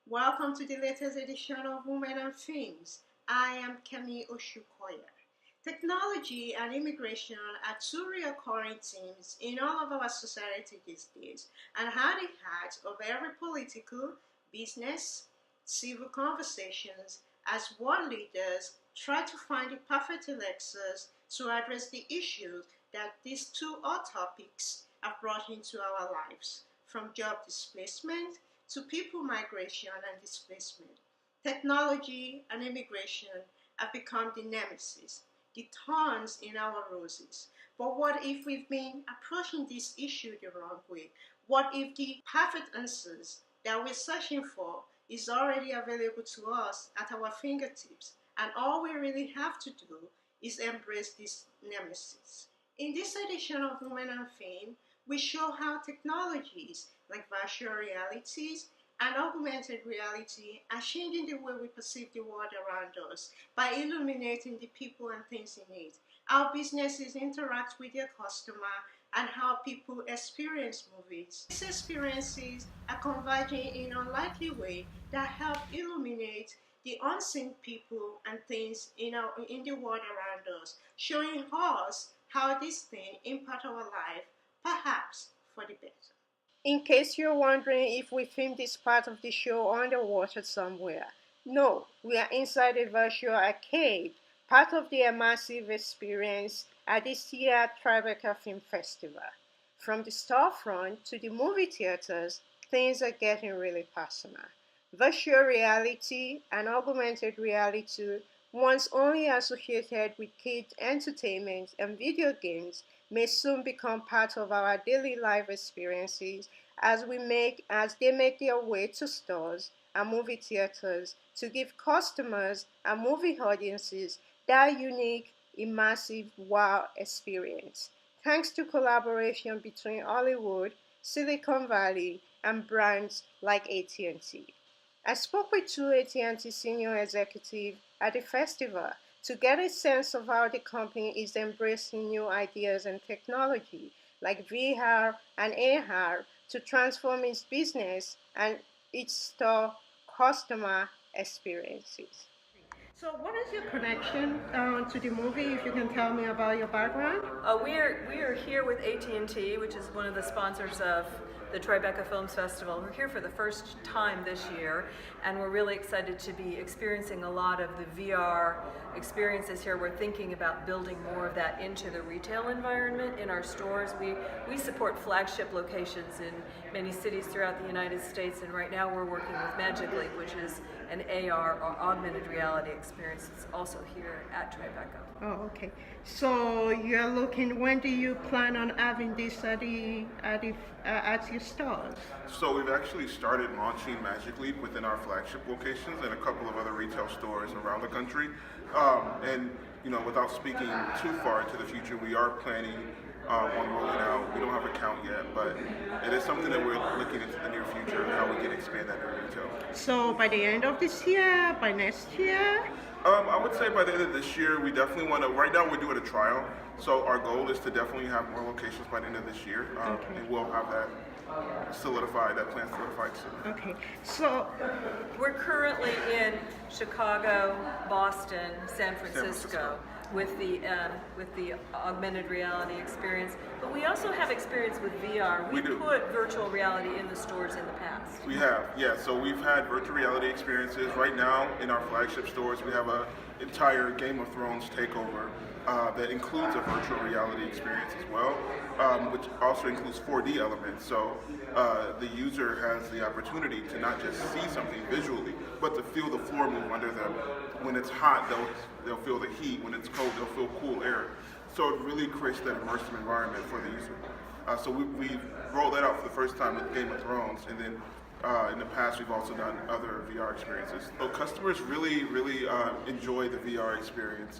Welcome to the latest edition of Women and Films. I am Kemi Oshukoya. Technology and immigration are two recurring themes in all of our society these days and are the heart of every political, business, civil conversations as world leaders try to find the perfect elixir to address the issues that these two hot topics have brought into our lives, from job displacement to people migration and displacement. Technology and immigration have become the nemesis, the thorns in our roses. But what if we've been approaching this issue the wrong way? What if the perfect answers that we're searching for is already available to us at our fingertips, and all we really have to do is embrace this nemesis? In this edition of Women and Fame, we show how technologies like virtual realities and augmented reality are changing the way we perceive the world around us by illuminating the people and things in it, how businesses interact with their customer, and how people experience movies. These experiences are converging in an unlikely way that help illuminate the unseen people and things in the world around us, showing us how these things impact our life, perhaps for the better. In case you're wondering if we filmed this part of the show underwater somewhere, no, we are inside a virtual arcade, part of the immersive experience at this year's Tribeca Film Festival. From the storefront to the movie theaters, things are getting really personal. Virtual reality and augmented reality, once only associated with kids' entertainment and video games, may soon become part of our daily life experiences as they make their way to stores and movie theaters to give customers and movie audiences that unique, immersive wow experience. Thanks to collaboration between Hollywood, Silicon Valley, and brands like AT&T. I spoke with two AT&T senior executives at the festival to get a sense of how the company is embracing new ideas and technology like VR and AR to transform its business and its store customer experiences. So, what is your connection to the movie? If you can tell me about your background. We are here with AT&T, which is one of the sponsors of the Tribeca Films Festival. We're here for the first time this year, and we're really excited to be experiencing a lot of the VR experiences here. We're thinking about building more of that into the retail environment in our stores. We support flagship locations in many cities throughout the United States, and right now we're working with Magic Leap, which is an AR or augmented reality experience. It's also here at Tribeca. Oh, okay. So you're looking. When do you plan on having this at your stores? So we've actually started launching Magic Leap within our flagship locations and a couple of other retail stores around the country. And without speaking too far into the future, we are planning on rolling out. We don't have a count yet, but it is something that we're looking into the near future and how we can expand that in retail. So by the end of this year, by next year? I would say by the end of this year, we definitely want to. Right now, we're doing a trial, so our goal is to definitely have more locations by the end of this year, and we'll have that plan solidified soon. Okay, so we're currently in Chicago, Boston, San Francisco. With the augmented reality experience, but we also have experience with VR. We put virtual reality in the stores in the past. We have, yeah. So we've had virtual reality experiences. Right now in our flagship stores, we have an entire Game of Thrones takeover that includes a virtual reality experience as well, which also includes 4D elements. So the user has the opportunity to not just see something visually, but to feel the floor move under them. When it's hot, they'll feel the heat. When it's cold, they'll feel cool air. So it really creates that immersive environment for the user. So we've rolled that out for the first time with Game of Thrones, and then in the past we've also done other VR experiences. So customers really enjoy the VR experience,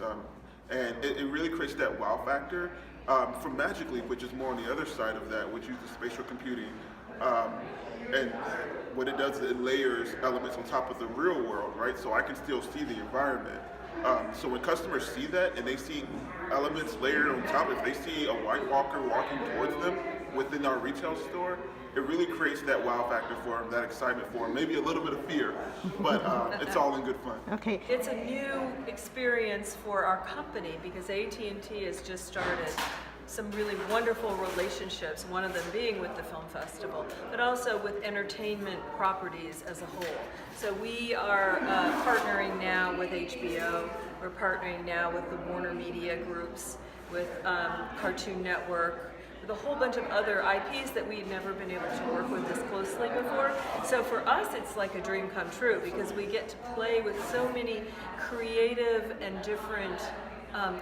and it really creates that wow factor. For Magic Leap, which is more on the other side of that, which uses spatial computing, and what it does is it layers elements on top of the real world, right? So I can still see the environment. So when customers see that and they see elements layered on top, if they see a White Walker walking towards them within our retail store, it it really creates that wow factor for them, that excitement for them, maybe a little bit of fear, but it's all in good fun. Okay. It's a new experience for our company because AT&T has just started some really wonderful relationships, one of them being with the film festival, but also with entertainment properties as a whole. So we are partnering now with HBO, we're partnering now with the Warner Media groups, with Cartoon Network, with a whole bunch of other IPs that we'd never been able to work with this closely before. So for us, it's like a dream come true because we get to play with so many creative and different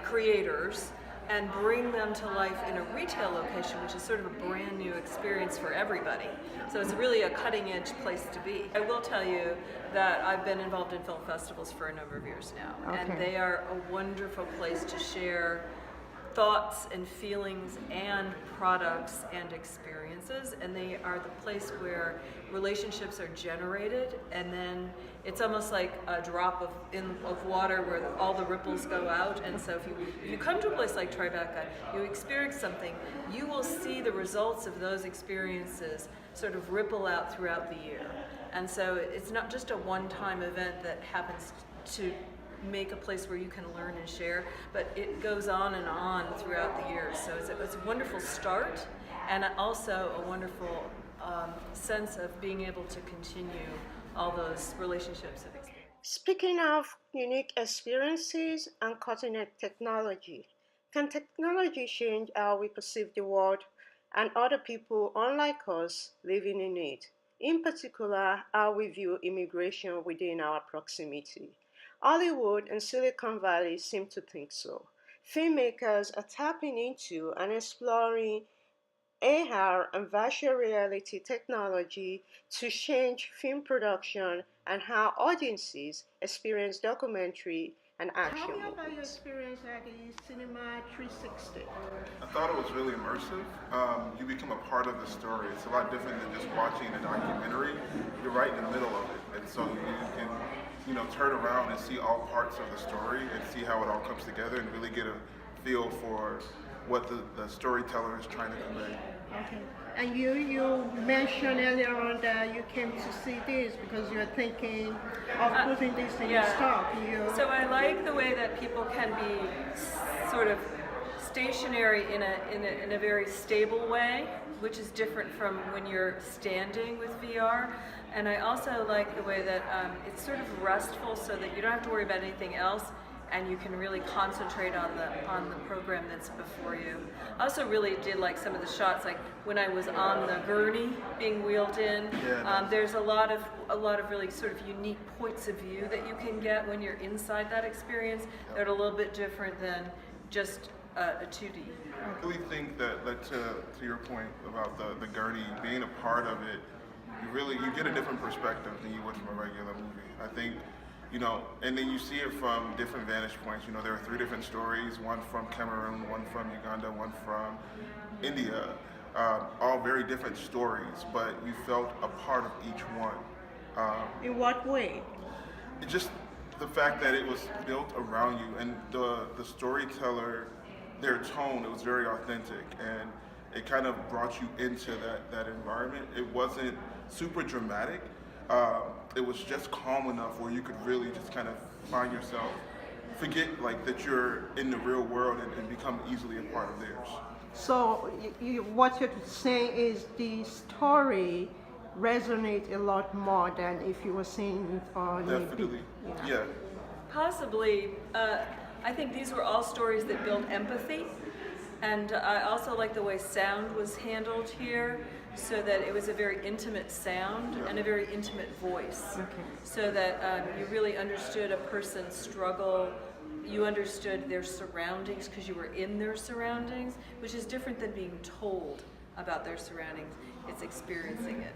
creators and bring them to life in a retail location, which is sort of a brand new experience for everybody. So it's really a cutting edge place to be. I will tell you that I've been involved in film festivals for a number of years now, and they are a wonderful place to share thoughts and feelings and products and experiences, and they are the place where relationships are generated, and then it's almost like a drop of water where all the ripples go out. And so if you come to a place like Tribeca, you experience something, you will see the results of those experiences sort of ripple out throughout the year. And so it's not just a one-time event that happens to make a place where you can learn and share, but it goes on and on throughout the years. So it's a wonderful start, and also a wonderful sense of being able to continue all those relationships and experiences. Speaking of unique experiences and cutting-edge technology, can technology change how we perceive the world and other people unlike us living in it? In particular, how we view immigration within our proximity. Hollywood and Silicon Valley seem to think so. Filmmakers are tapping into and exploring AR and virtual reality technology to change film production and how audiences experience documentary and action. Tell me about your experience at the Cinema 360. I thought it was really immersive. You become a part of the story. It's a lot different than just watching a documentary. You're right in the middle of it, and so you can turn around and see all parts of the story and see how it all comes together and really get a feel for what the storyteller is trying to convey. Okay. And you mentioned earlier on that you came to see this because you're thinking of putting this in your stock. So I like the way that people can be sort of stationary in a very stable way, which is different from when you're standing with VR. And I also like the way that it's sort of restful, so that you don't have to worry about anything else, and you can really concentrate on the program that's before you. I also really did like some of the shots, like when I was on the gurney being wheeled in. There's a lot of really sort of unique points of view that you can get when you're inside that experience. They're a little bit different than just a 2D. I really think that to your point about the gurney, being a part of it, you get a different perspective than you would from a regular movie. I think, and then you see it from different vantage points. There are 3 different stories, one from Cameroon, one from Uganda, one from India, all very different stories, but you felt a part of each one. In what way? Just the fact that it was built around you, and the storyteller, their tone, it was very authentic, and it kind of brought you into that environment. It wasn't super dramatic. It was just calm enough where you could really just kind of find yourself, forget that you're in the real world and become easily a part of theirs. So what you're saying is the story resonates a lot more than if you were seeing it on Definitely. Yeah. Possibly. I think these were all stories that build empathy. And I also like the way sound was handled here, so that it was a very intimate sound and a very intimate voice. So that you really understood a person's struggle, you understood their surroundings because you were in their surroundings, which is different than being told about their surroundings. It's experiencing it.